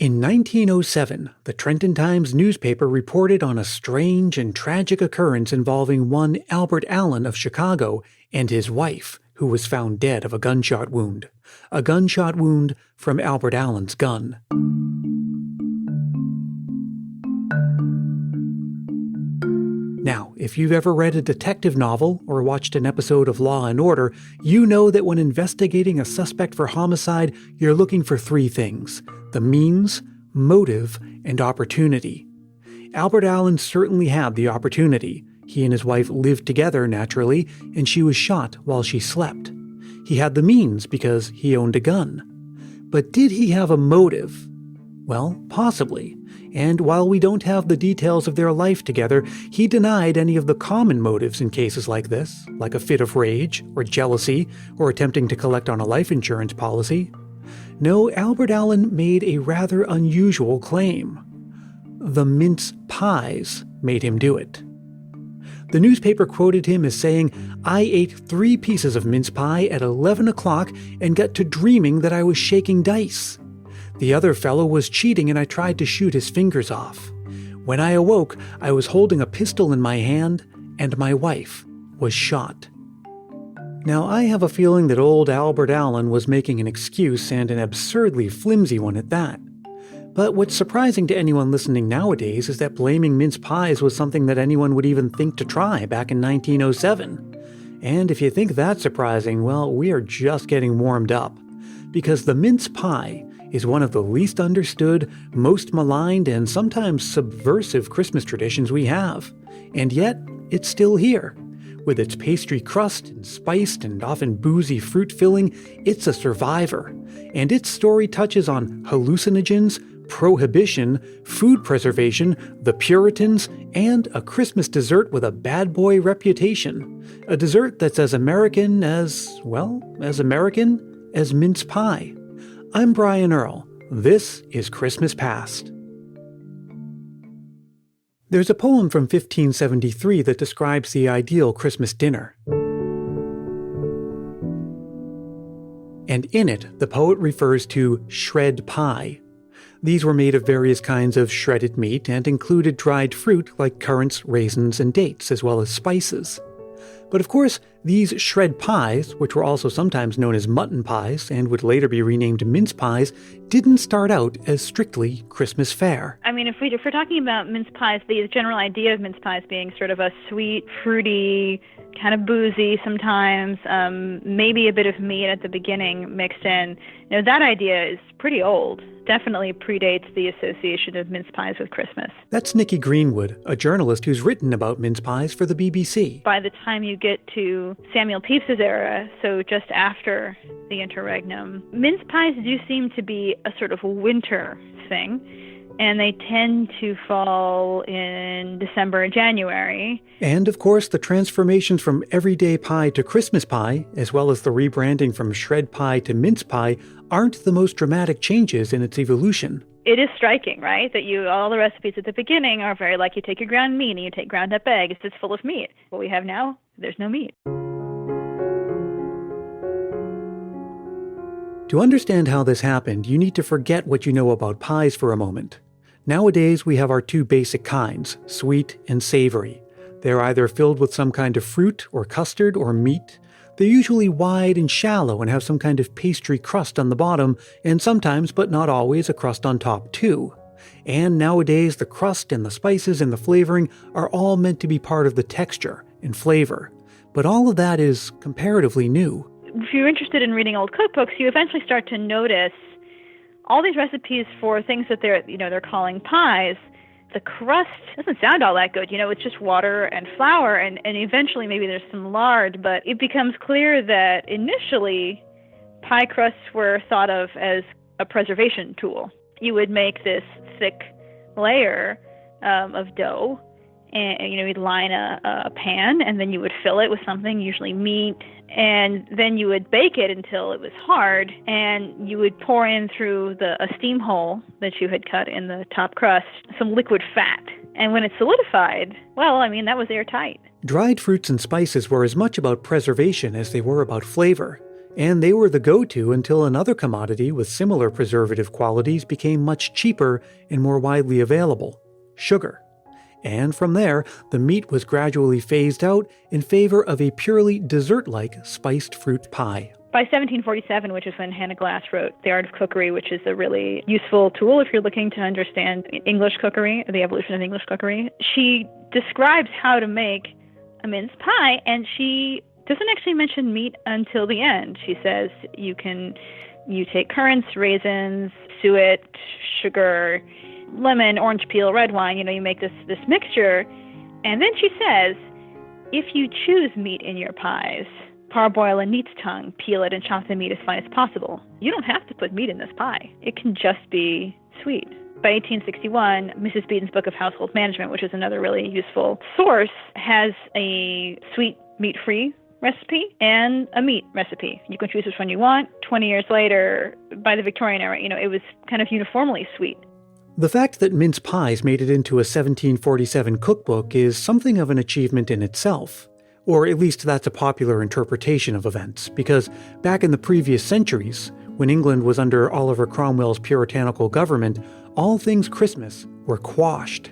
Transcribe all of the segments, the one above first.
In 1907, the Trenton Times newspaper reported on a strange and tragic occurrence involving one Albert Allen of Chicago and his wife, who was found dead of a gunshot wound. A gunshot wound from Albert Allen's gun. Now, if you've ever read a detective novel or watched an episode of Law and Order, you know that when investigating a suspect for homicide, you're looking for three things: the means, motive, and opportunity. Albert Allen certainly had the opportunity. He and his wife lived together, naturally, and she was shot while she slept. He had the means because he owned a gun. But did he have a motive? Well, possibly. And while we don't have the details of their life together, he denied any of the common motives in cases like this, like a fit of rage, or jealousy, or attempting to collect on a life insurance policy. No, Albert Allen made a rather unusual claim. The mince pies made him do it. The newspaper quoted him as saying, "I ate 3 pieces of mince pie at 11 o'clock and got to dreaming that I was shaking dice. The other fellow was cheating and I tried to shoot his fingers off. When I awoke, I was holding a pistol in my hand and my wife was shot." Now, I have a feeling that old Albert Allen was making an excuse, and an absurdly flimsy one at that. But what's surprising to anyone listening nowadays is that blaming mince pies was something that anyone would even think to try back in 1907. And if you think that's surprising, well, we are just getting warmed up. Because the mince pie is one of the least understood, most maligned, and sometimes subversive Christmas traditions we have. And yet, it's still here. With its pastry crust and spiced and often boozy fruit filling, it's a survivor. And its story touches on hallucinogens, prohibition, food preservation, the Puritans, and a Christmas dessert with a bad boy reputation. A dessert that's as American as mince pie. I'm Brian Earl. This is Christmas Past. There's a poem from 1573 that describes the ideal Christmas dinner. And in it, the poet refers to shred pie. These were made of various kinds of shredded meat and included dried fruit like currants, raisins, and dates, as well as spices. But of course, these shred pies, which were also sometimes known as mutton pies and would later be renamed mince pies, didn't start out as strictly Christmas fare. I mean, if we're talking about mince pies, the general idea of mince pies being sort of a sweet, fruity, kind of boozy sometimes, maybe a bit of meat at the beginning mixed in, that idea is pretty old. Definitely predates the association of mince pies with Christmas. That's Nikki Greenwood, a journalist who's written about mince pies for the BBC. By the time you get to Samuel Pepys's era, so just after the interregnum, mince pies do seem to be a sort of winter thing, and they tend to fall in December and January. And, of course, the transformations from everyday pie to Christmas pie, as well as the rebranding from shred pie to mince pie, aren't the most dramatic changes in its evolution. It is striking, right, that all the recipes at the beginning are very like you take your ground meat and you take ground up eggs. It's full of meat. What we have now, there's no meat. To understand how this happened, you need to forget what you know about pies for a moment. Nowadays, we have our 2 basic kinds, sweet and savory. They're either filled with some kind of fruit or custard or meat. They're usually wide and shallow and have some kind of pastry crust on the bottom, and sometimes, but not always, a crust on top too. And nowadays, the crust and the spices and the flavoring are all meant to be part of the texture and flavor. But all of that is comparatively new. If you're interested in reading old cookbooks, you eventually start to notice all these recipes for things that they're calling pies. The crust doesn't sound all that good. It's just water and flour, and eventually maybe there's some lard, but it becomes clear that initially pie crusts were thought of as a preservation tool. You would make this thick layer of dough, and you'd line a pan, and then you would fill it with something, usually meat, and then you would bake it until it was hard, and you would pour in through a steam hole that you had cut in the top crust some liquid fat. And when it solidified, that was airtight. Dried fruits and spices were as much about preservation as they were about flavor. And they were the go-to until another commodity with similar preservative qualities became much cheaper and more widely available: sugar. And from there, the meat was gradually phased out in favor of a purely dessert-like spiced fruit pie. By 1747, which is when Hannah Glass wrote The Art of Cookery, which is a really useful tool if you're looking to understand English cookery, the evolution of English cookery, she describes how to make a mince pie, and she doesn't actually mention meat until the end. She says you take currants, raisins, suet, sugar, lemon, orange peel, red wine, you make this mixture. And then she says, if you choose meat in your pies, parboil a neat's tongue, peel it, and chop the meat as fine as possible. You don't have to put meat in this pie. It can just be sweet. By 1861, Mrs. Beeton's Book of Household Management, which is another really useful source, has a sweet meat-free recipe and a meat recipe. You can choose which one you want. 20 years later, by the Victorian era, it was kind of uniformly sweet. The fact that mince pies made it into a 1747 cookbook is something of an achievement in itself. Or at least that's a popular interpretation of events, because back in the previous centuries, when England was under Oliver Cromwell's puritanical government, all things Christmas were quashed.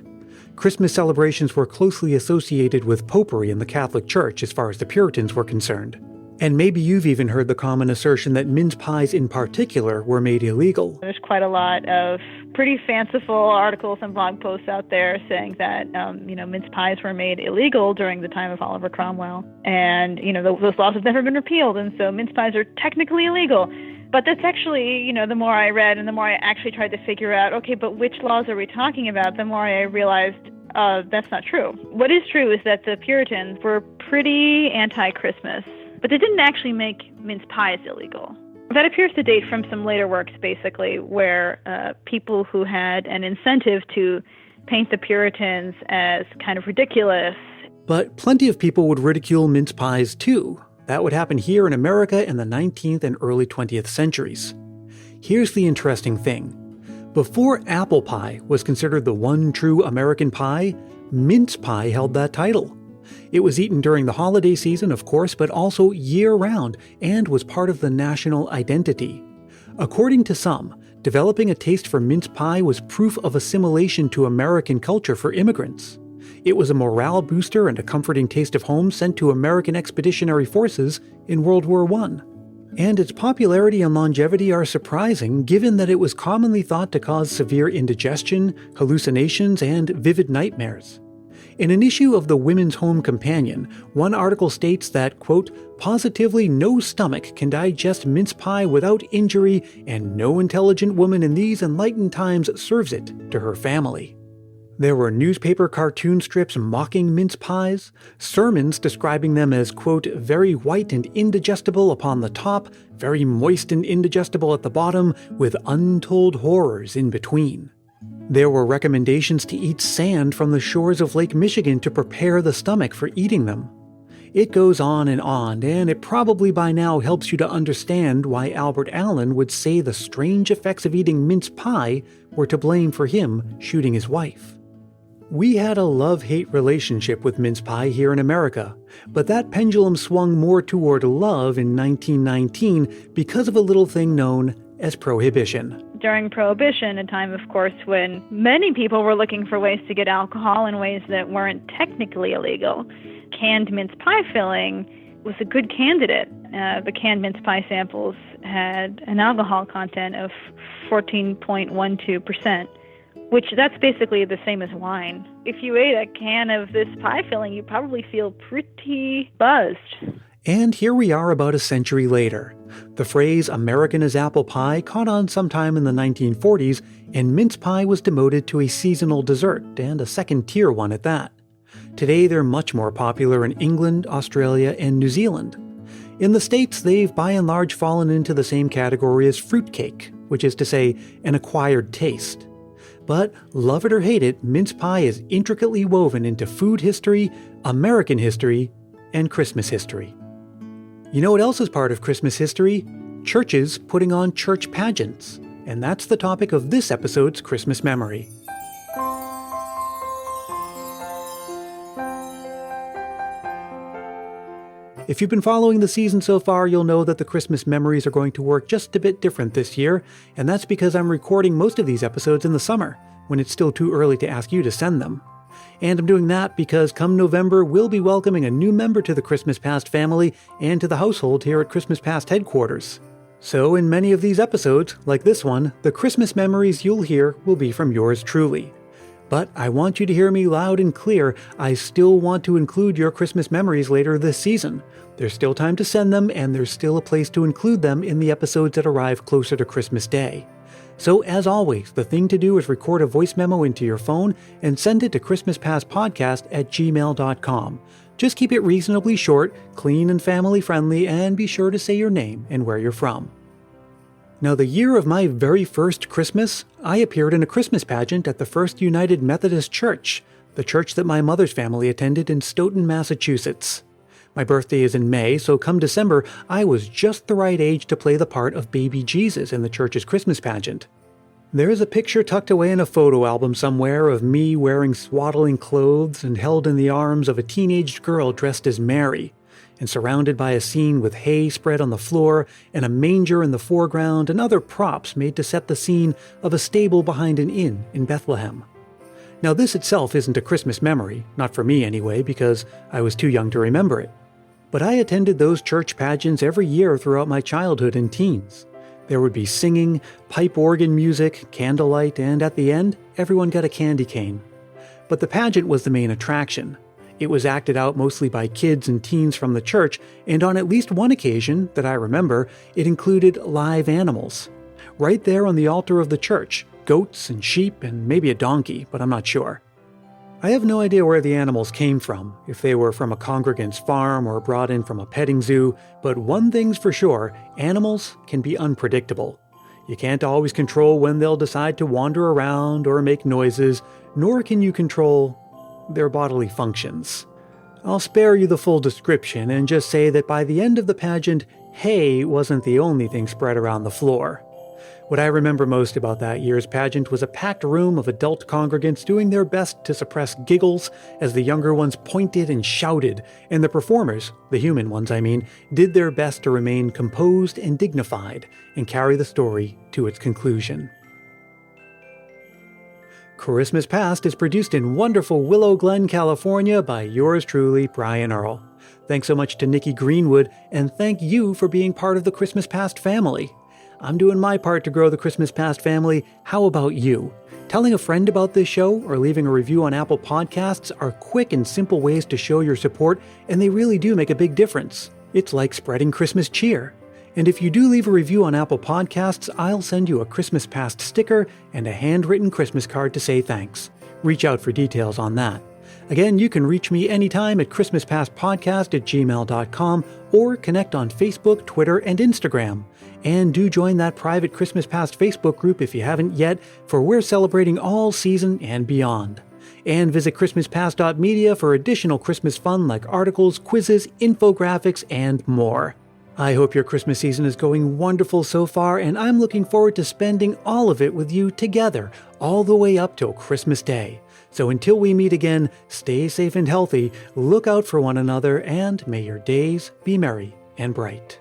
Christmas celebrations were closely associated with popery in the Catholic Church as far as the Puritans were concerned. And maybe you've even heard the common assertion that mince pies in particular were made illegal. There's quite a lot of pretty fanciful articles and blog posts out there saying that, mince pies were made illegal during the time of Oliver Cromwell. And, those laws have never been repealed, and so mince pies are technically illegal. But that's actually, the more I read and the more I actually tried to figure out, okay, but which laws are we talking about, the more I realized that's not true. What is true is that the Puritans were pretty anti-Christmas, but they didn't actually make mince pies illegal. That appears to date from some later works, basically, where people who had an incentive to paint the Puritans as kind of ridiculous. But plenty of people would ridicule mince pies too. That would happen here in America in the 19th and early 20th centuries. Here's the interesting thing. Before apple pie was considered the one true American pie, mince pie held that title. It was eaten during the holiday season, of course, but also year-round, and was part of the national identity. According to some, developing a taste for mince pie was proof of assimilation to American culture for immigrants. It was a morale booster and a comforting taste of home sent to American expeditionary forces in World War I. And its popularity and longevity are surprising, given that it was commonly thought to cause severe indigestion, hallucinations, and vivid nightmares. In an issue of the Women's Home Companion, one article states that, quote, positively no stomach can digest mince pie without injury, and no intelligent woman in these enlightened times serves it to her family. There were newspaper cartoon strips mocking mince pies, sermons describing them as, quote, very white and indigestible upon the top, very moist and indigestible at the bottom, with untold horrors in between. There were recommendations to eat sand from the shores of Lake Michigan to prepare the stomach for eating them. It goes on, and it probably by now helps you to understand why Albert Allen would say the strange effects of eating mince pie were to blame for him shooting his wife. We had a love-hate relationship with mince pie here in America, but that pendulum swung more toward love in 1919 because of a little thing known as Prohibition. During Prohibition, a time, of course, when many people were looking for ways to get alcohol in ways that weren't technically illegal, canned mince pie filling was a good candidate. The canned mince pie samples had an alcohol content of 14.12%, which that's basically the same as wine. If you ate a can of this pie filling, you probably feel pretty buzzed. And here we are about a century later. The phrase American as apple pie caught on sometime in the 1940s, and mince pie was demoted to a seasonal dessert, and a second-tier one at that. Today they're much more popular in England, Australia, and New Zealand. In the States, they've by and large fallen into the same category as fruitcake, which is to say, an acquired taste. But love it or hate it, mince pie is intricately woven into food history, American history, and Christmas history. You know what else is part of Christmas history? Churches putting on church pageants. And that's the topic of this episode's Christmas Memory. If you've been following the season so far, you'll know that the Christmas memories are going to work just a bit different this year, and that's because I'm recording most of these episodes in the summer, when it's still too early to ask you to send them. And I'm doing that because come November, we'll be welcoming a new member to the Christmas Past family and to the household here at Christmas Past headquarters. So in many of these episodes, like this one, the Christmas memories you'll hear will be from yours truly. But I want you to hear me loud and clear. I still want to include your Christmas memories later this season. There's still time to send them, and there's still a place to include them in the episodes that arrive closer to Christmas Day. So as always, the thing to do is record a voice memo into your phone and send it to christmaspastpodcast@gmail.com. Just keep it reasonably short, clean and family friendly, and be sure to say your name and where you're from. Now, the year of my very first Christmas, I appeared in a Christmas pageant at the First United Methodist Church, the church that my mother's family attended in Stoughton, Massachusetts. My birthday is in May, so come December, I was just the right age to play the part of baby Jesus in the church's Christmas pageant. There is a picture tucked away in a photo album somewhere of me wearing swaddling clothes and held in the arms of a teenaged girl dressed as Mary, and surrounded by a scene with hay spread on the floor and a manger in the foreground and other props made to set the scene of a stable behind an inn in Bethlehem. Now, this itself isn't a Christmas memory, not for me anyway, because I was too young to remember it. But I attended those church pageants every year throughout my childhood and teens. There would be singing, pipe organ music, candlelight, and at the end, everyone got a candy cane. But the pageant was the main attraction. It was acted out mostly by kids and teens from the church, and on at least one occasion, that I remember, it included live animals. Right there on the altar of the church, goats and sheep and maybe a donkey, but I'm not sure. I have no idea where the animals came from, if they were from a congregant's farm or brought in from a petting zoo, but one thing's for sure, animals can be unpredictable. You can't always control when they'll decide to wander around or make noises, nor can you control their bodily functions. I'll spare you the full description and just say that by the end of the pageant, hay wasn't the only thing spread around the floor. What I remember most about that year's pageant was a packed room of adult congregants doing their best to suppress giggles as the younger ones pointed and shouted, and the performers, the human ones I mean, did their best to remain composed and dignified and carry the story to its conclusion. Christmas Past is produced in wonderful Willow Glen, California by yours truly, Brian Earl. Thanks so much to Nikki Greenwood, and thank you for being part of the Christmas Past family. I'm doing my part to grow the Christmas Past family. How about you? Telling a friend about this show or leaving a review on Apple Podcasts are quick and simple ways to show your support, and they really do make a big difference. It's like spreading Christmas cheer. And if you do leave a review on Apple Podcasts, I'll send you a Christmas Past sticker and a handwritten Christmas card to say thanks. Reach out for details on that. Again, you can reach me anytime at christmaspastpodcast@gmail.com or connect on Facebook, Twitter, and Instagram. And do join that private Christmas Past Facebook group if you haven't yet, for we're celebrating all season and beyond. And visit christmaspast.media for additional Christmas fun like articles, quizzes, infographics, and more. I hope your Christmas season is going wonderful so far, and I'm looking forward to spending all of it with you together, all the way up till Christmas Day. So until we meet again, stay safe and healthy, look out for one another, and may your days be merry and bright.